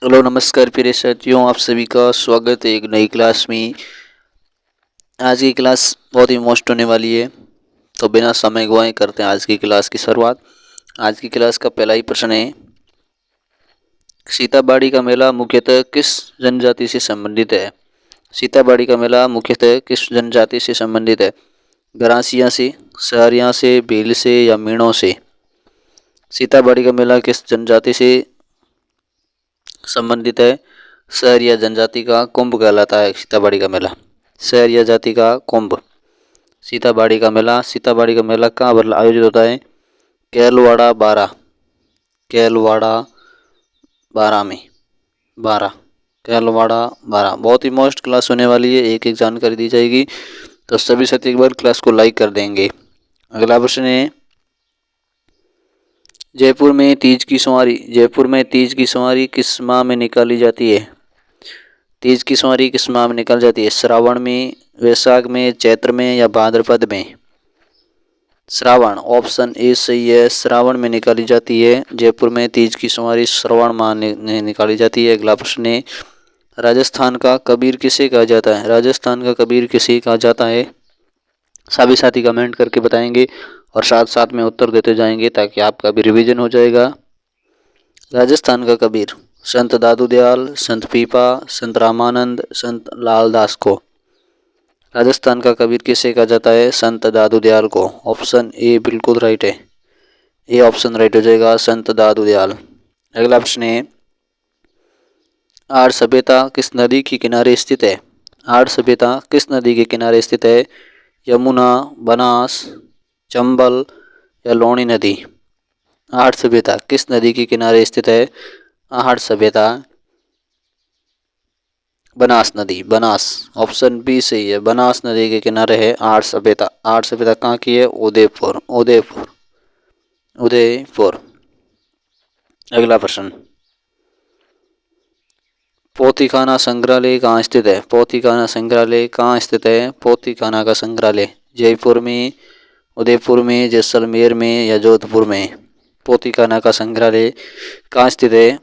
Hello नमस्कार प्रिय साथियों, आप सभी का स्वागत है एक नई क्लास में। आज की क्लास बहुत ही मस्त होने वाली है, तो बिना समय गवाए करते हैं आज की क्लास की शुरुआत। आज की क्लास का पहला ही प्रश्न है, सीताबाड़ी का मेला मुख्यतः किस जनजाति से संबंधित है? सीताबाड़ी का मेला मुख्यतः किस जनजाति से संबंधित है? गरासिया से, सहरिया से, भील से या मीणों से? सीताबाड़ी का मेला किस जनजाति से संबंधित है? सहरिया जनजाति का कुंभ कहलाता है सीताबाड़ी का मेला। सहरिया जाति का कुंभ सीताबाड़ी का मेला। सीताबाड़ी का मेला कहाँ पर आयोजित होता है? कैलवाड़ा बारा, कैलवाड़ा बारा में, बारा, कैलवाड़ा बारा। बहुत ही मोस्ट क्लास होने वाली है, एक एक जानकारी दी जाएगी, तो सभी साथी एक बार क्लास को लाइक कर देंगे। अगला प्रश्न है, जयपुर में तीज की सवारी, जयपुर में तीज की सवारी किस माह में निकाली जाती है? तीज की सवारी किस माह में निकाली जाती है? श्रावण में, वैशाख में, चैत्र में या भाद्रपद में? श्रावण, ऑप्शन ए सही है, श्रावण में निकाली जाती है। जयपुर में तीज की सवारी श्रावण माह में निकाली जाती है। अगला प्रश्न है, राजस्थान का कबीर किसे कहा जाता है? राजस्थान का कबीर किसे कहा जाता है? सभी साथी कमेंट करके बताएंगे और साथ साथ में उत्तर देते जाएंगे ताकि आपका भी रिवीजन हो जाएगा। राजस्थान का कबीर संत दादू दयाल, संत पीपा, संत रामानंद, संत लालदास को। राजस्थान का कबीर किसे कहा जाता है? संत दादू दयाल को। ऑप्शन ए बिल्कुल राइट है, ये ऑप्शन राइट हो जाएगा, संत दादू दयाल। अगला प्रश्न है, आर्य सभ्यता किस नदी के किनारे स्थित है? आर्य सभ्यता किस नदी के किनारे स्थित है? यमुना, बनास, चंबल या लूणी नदी? आर्य सभ्यता किस नदी के किनारे स्थित है? आर्य सभ्यता बनास नदी, बनास, ऑप्शन बी सही है, बनास नदी के किनारे है आर्य सभ्यता। आर्य सभ्यता कहाँ की है? उदयपुर, उदयपुर, उदयपुर। अगला प्रश्न, पोथीखाना संग्रहालय कहाँ स्थित है? पोथीखाना संग्रहालय कहाँ स्थित है? पोथीखाना का संग्रहालय जयपुर में, उदयपुर में, जैसलमेर में या जोधपुर में? पोथीखाना का संग्रहालय कहाँ स्थित है?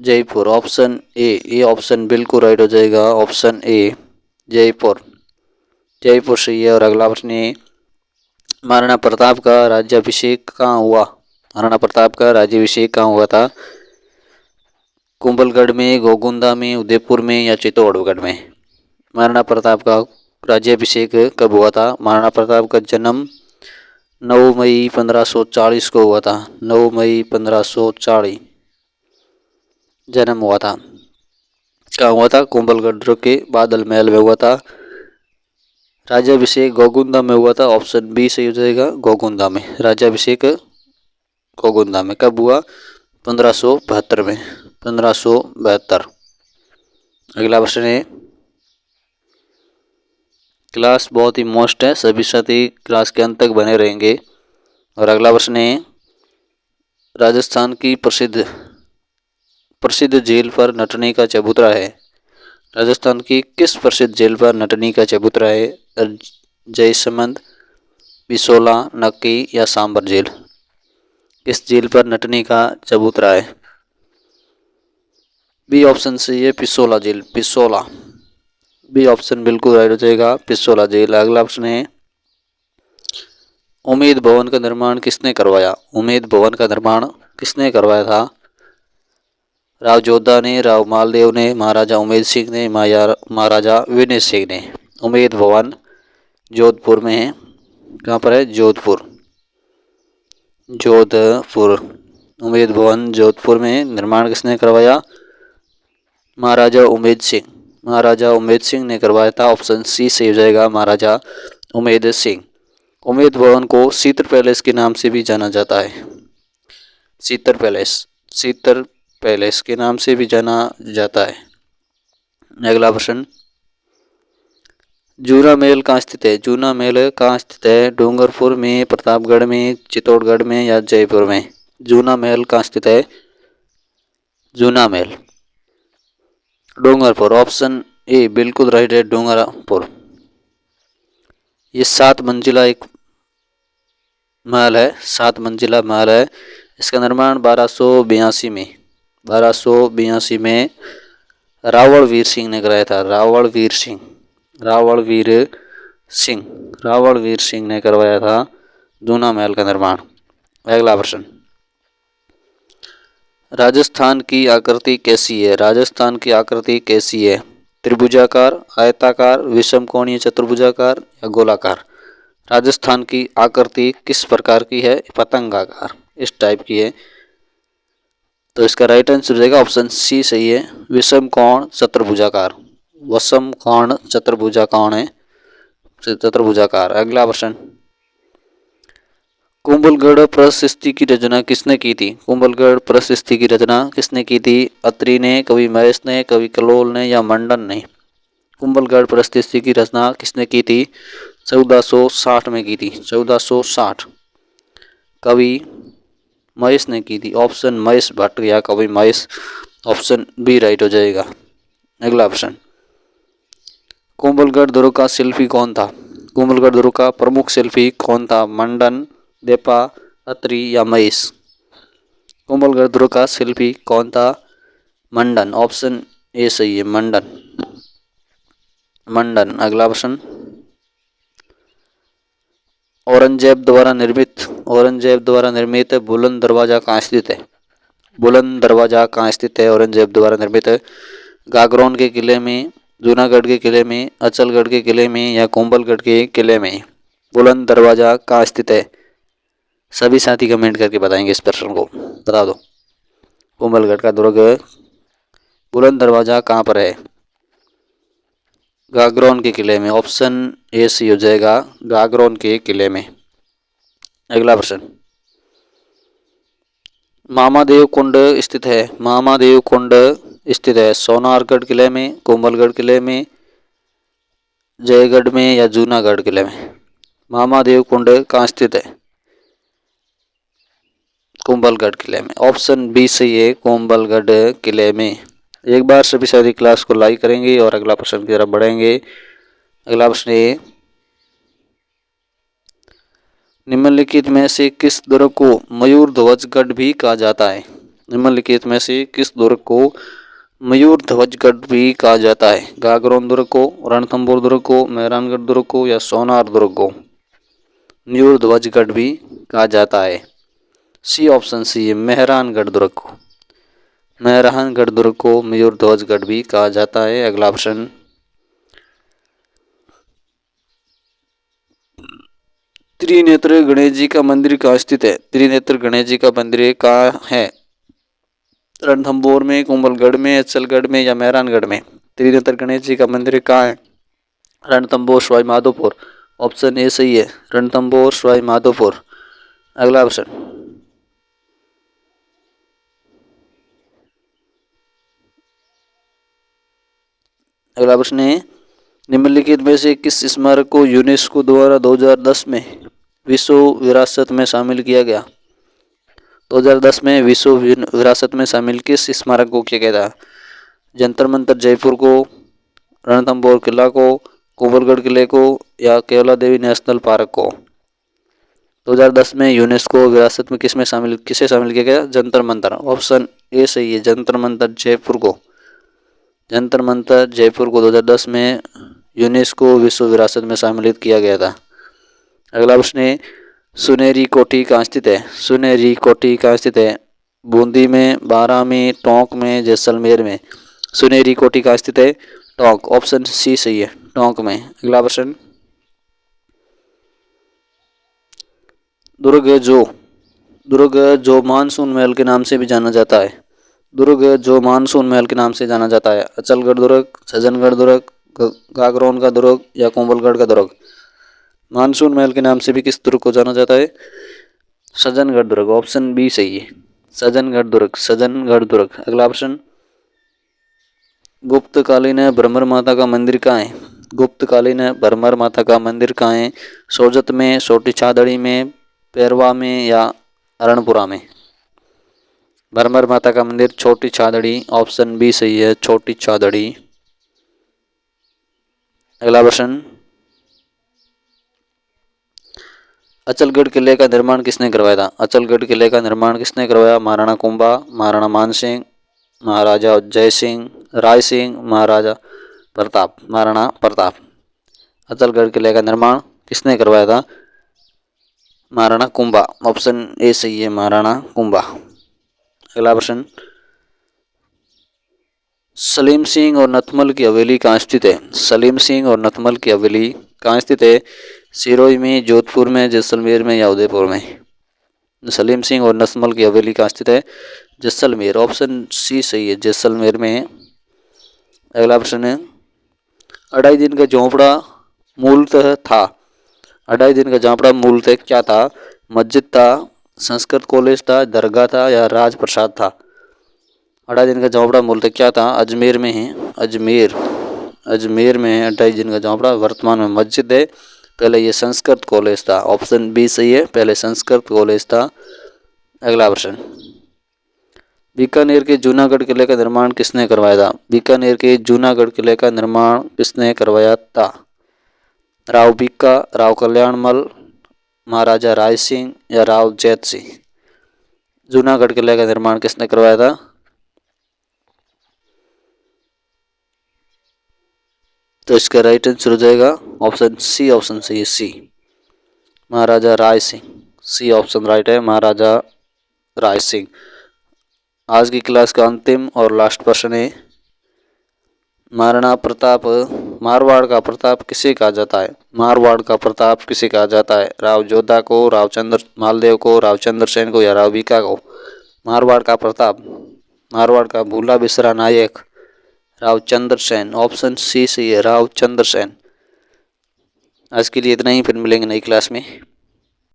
जयपुर, ऑप्शन ए, ये ऑप्शन बिल्कुल राइट हो जाएगा, ऑप्शन ए जयपुर, जयपुर सही है। और अगला प्रश्न है, महाराणा प्रताप का राज्याभिषेक कहाँ हुआ? महाराणा प्रताप का राज्याभिषेक कहाँ हुआ था? कुंभलगढ़ में, गोगुंदा में, उदयपुर में या चित्तौड़गढ़ में? महाराणा प्रताप का राज्याभिषेक कब हुआ था? महाराणा प्रताप का जन्म 9 मई 1540 को हुआ था। 9 मई 1540 जन्म हुआ था। कहाँ हुआ था? कुंभलगढ़ के बादल महल में हुआ था। राज्याभिषेक गोगुंदा में हुआ था, ऑप्शन बी सही हो जाएगा, गोगुंदा में। राज्याभिषेक गोगुंदा में कब हुआ? 1572 में, 1572। अगला प्रश्न है, क्लास बहुत ही मोस्ट है, सभी साथी क्लास के अंत तक बने रहेंगे। और अगला प्रश्न है, राजस्थान की प्रसिद्ध प्रसिद्ध झील पर नटनी का चबूतरा है? राजस्थान की किस प्रसिद्ध झील पर नटनी का चबूतरा है? जयसमंद, बिसोला, नक्की या सांबर झील? किस झील पर नटनी का चबूतरा है? बी ऑप्शन सही है, पिसोला झील, पिसोला, बी ऑप्शन बिल्कुल राइट हो जाएगा, पिसोला झील। अगला प्रश्न है, उम्मेद भवन का निर्माण किसने करवाया? उम्मेद भवन का निर्माण किसने करवाया था? राव जोधा ने, राव मालदेव ने, महाराजा उमेद सिंह ने, महाराजा विनय सिंह ने? उम्मेद भवन जोधपुर में है। कहाँ पर है? जोधपुर, जोधपुर। उम्मेद भवन जोधपुर में निर्माण किसने करवाया? महाराजा उमेद सिंह, महाराजा उमेद सिंह ने करवाया था, ऑप्शन सी सही हो जाएगा, महाराजा उमेद सिंह। उमेद भवन को सीतर पैलेस के नाम से भी जाना जाता है। सीतर पैलेस, सीतर पैलेस के नाम से भी जाना जाता है। अगला प्रश्न, जूना महल कहाँ स्थित है? जूना महल कहाँ स्थित है? डूंगरपुर में, प्रतापगढ़ में, चित्तौड़गढ़ में या जयपुर में? जूना महल कहाँ स्थित है? जूना महल डूंगरपुर, ऑप्शन ए बिल्कुल राइट है, डूंगरपुर। ये 7 मंजिला एक महल है, 7 मंजिला महल है। इसका निर्माण 1282 में 1282 में रावणवीर सिंह ने कराया था। रावणवीर सिंह ने करवाया था जूना महल का निर्माण। अगला प्रश्न, राजस्थान की आकृति कैसी है? राजस्थान की आकृति कैसी है? त्रिभुजाकार, आयताकार, विषमकोणीय, चतुर्भुजाकार या गोलाकार? राजस्थान की आकृति किस प्रकार की है? पतंगाकार, इस टाइप की है। तो इसका राइट आंसर हो जाएगा ऑप्शन सी सही है, विषम कोण चतुर्भुजाकार। वसम कोण चतुर्भुजाकोण है, चतुर्भुजाकार। अगला प्रश्न, कुंभलगढ़ प्रशस्ति की रचना किसने की थी? कुंभलगढ़ प्रशस्ति की रचना किसने की थी? अत्रि ने, कवि महेश ने, कवि कलोल ने या मंडन ने? कुंभलगढ़ प्रशस्ति की रचना किसने की थी? 1460 में की थी। 1460 कवि महेश ने की थी। ऑप्शन महेश भट्ट या कवि महेश, ऑप्शन बी राइट हो जाएगा। अगला प्रश्न, कुंभलगढ़ दुर्ग का शिल्पी कौन था? कुंभलगढ़ दुर्ग का प्रमुख शिल्पी कौन था? मंडन, देपा, अत्रि या महेश? कुंभलगढ़ दुर्ग का शिल्पी कौन था? मंडन, ऑप्शन ए सही है, मंडन। अगला प्रश्न, औरंगजेब द्वारा निर्मित बुलंद दरवाजा कहाँ स्थित है? बुलंद दरवाजा कहाँ स्थित है? औरंगजेब द्वारा निर्मित गागरोन के किले में, जूनागढ़ के किले में, अचलगढ़ के किले में या कुंभलगढ़ के किले में? बुलंद दरवाजा कहाँ स्थित है? सभी साथी कमेंट करके बताएंगे इस प्रश्न को, बता दो। कुंभलगढ़ का दुर्ग बुलंद दरवाजा कहाँ पर है? गागरोन के किले में, ऑप्शन ए सी हो जाएगा, गागरोन के किले में। अगला प्रश्न, मामादेव कुंड स्थित है? मामादेव कुंड स्थित है सोनारगढ़ किले में, कुंभलगढ़ किले में, जयगढ़ में या जूनागढ़ किले में? मामादेव कुंड कहाँ स्थित है? कुंभलगढ़ किले में, ऑप्शन बी सही है, कुंभलगढ़ किले में। एक बार सभी सारी क्लास को लाइक करेंगे और अगला प्रश्न की तरफ बढ़ेंगे। अगला प्रश्न है, निम्नलिखित में से किस दुर्ग को मयूर ध्वजगढ़ भी कहा जाता है? निम्नलिखित में से किस दुर्ग को मयूर ध्वजगढ़ भी कहा जाता है? गागरोन दुर्ग को, रणथंभौर दुर्ग को, मेहरानगढ़ दुर्ग को या सोनार दुर्ग को मयूर ध्वजगढ़ भी कहा जाता है? सी ऑप्शन सी है, मेहरानगढ़ दुर्ग को। मेहरानगढ़ दुर्ग को मयूर ध्वजगढ़ भी कहा जाता है। अगला प्रश्न, त्रिनेत्र गणेश जी का मंदिर कहाँ स्थित है? त्रिनेत्र गणेश जी का मंदिर कहाँ है? रणथंभौर में, कुंभलगढ़ में, अचलगढ़ में या मेहरानगढ़ में? त्रिनेत्र गणेश जी का मंदिर कहाँ है? रणथंभौर, सवाई माधोपुर, ऑप्शन ए सही है, रणथंभौर, सवाई माधोपुर। अगला प्रश्न, है, निम्नलिखित में से किस स्मारक को यूनेस्को द्वारा 2010 में विश्व विरासत में शामिल किया गया? 2010 में विश्व विरासत में शामिल किस स्मारक को किया गया था? जंतर मंतर जयपुर को, रणथंभौर किला को, कुंभलगढ़ किले को या केवला देवी नेशनल पार्क को? 2010 में यूनेस्को विरासत में किसे शामिल किया गया? जंतर मंतर, ऑप्शन ए सही है, जंतर मंतर जयपुर को। जंतर मंतर जयपुर को 2010 में यूनेस्को विश्व विरासत में सम्मिलित किया गया था। अगला प्रश्न है, सुनहरी कोठी कहाँ स्थित है? सुनहरी कोठी कहाँ स्थित है? बूंदी में, बारां में, टोंक में, जैसलमेर में? सुनहरी कोठी कहाँ स्थित है? टोंक, ऑप्शन सी सही है, टोंक में। अगला प्रश्न, दुर्ग जो मानसून महल के नाम से भी जाना जाता है? दुर्ग जो मानसून महल के नाम से जाना जाता है? अचलगढ़ दुर्ग, सज्जनगढ़ दुर्ग, गागरोन का दुर्ग या कुंभलगढ़ का दुर्ग? मानसून महल के नाम से भी किस दुर्ग को जाना जाता है? सज्जनगढ़ दुर्ग, ऑप्शन बी सही है, सज्जनगढ़ दुर्ग, सज्जनगढ़ दुर्ग। अगला प्रश्न, गुप्तकालीन भ्रमर माता का मंदिर कहाँ है? गुप्तकालीन भ्रमर माता का मंदिर कहाँ है? सोजत में, छोटी छादड़ी में, पैरवा में या अरणपुरा में? भ्रमर माता का मंदिर छोटी छादड़ी, ऑप्शन बी सही है, छोटी छादड़ी। अगला प्रश्न, अचलगढ़ किले का निर्माण किसने करवाया था? अचलगढ़ किले का निर्माण किसने करवाया? महाराणा कुंभा, महाराणा मानसिंह, महाराजा जय सिंह, राय सिंह, महाराजा प्रताप, महाराणा प्रताप। अतलगढ़ किले का निर्माण किसने करवाया था? महाराणा कुंभा। ऑप्शन ए सही है, महाराणा कुंभा। अगला प्रश्न, सलीम सिंह और नथमल की हवेली कहाँ स्थित है? सलीम सिंह और नथमल की हवेली कहाँ स्थित है? सिरोही में, जोधपुर में, जैसलमेर में या उदयपुर में? सलीम सिंह और नथमल की हवेली कहाँ स्थित है? जैसलमेर। ऑप्शन सी सही है, जैसलमेर में है। अगला प्रश्न है, 2.5 दिन का झोंपड़ा मूलतः था। 2.5 दिन का झोंपड़ा मूलतः क्या था? मस्जिद था, संस्कृत कॉलेज था, दरगाह था या राजप्रसाद था? 2.5 दिन का झोंपड़ा मूलतः क्या था? अजमेर में है, अजमेर में है 2.5 दिन का झोंपड़ा। वर्तमान में मस्जिद है, पहले ये संस्कृत कॉलेज था। ऑप्शन बी सही है, पहले संस्कृत कॉलेज था। अगला प्रश्न, बीकानेर के जूनागढ़ किले का निर्माण किसने करवाया था? बीकानेर के जूनागढ़ किले का निर्माण किसने करवाया था? राव बीका, राव कल्याणमल, महाराजा राय सिंह या राव जैत सिंह? जूनागढ़ किले का निर्माण किसने करवाया था? तो इसका राइट आंसर हो जाएगा ऑप्शन सी। ऑप्शन सही है, सी, महाराजा Rai Singh. C option right है, महाराजा राय सिंह। आज की क्लास का अंतिम और लास्ट प्रश्न है, महाराणा प्रताप, मारवाड़ का प्रताप किसे कहा जाता है? मारवाड़ का प्रताप किसे कहा जाता है? राव जोधा को, राव चंद्र मालदेव को, राव चंद्रसेन को या राव बीका को? मारवाड़ का प्रताप, मारवाड़ का भूला बिसरा नायक राव चंद्रसेन। ऑप्शन सी सही है, राव चंद्रसेन। आज के लिए इतना ही, फिर मिलेंगे नई क्लास में।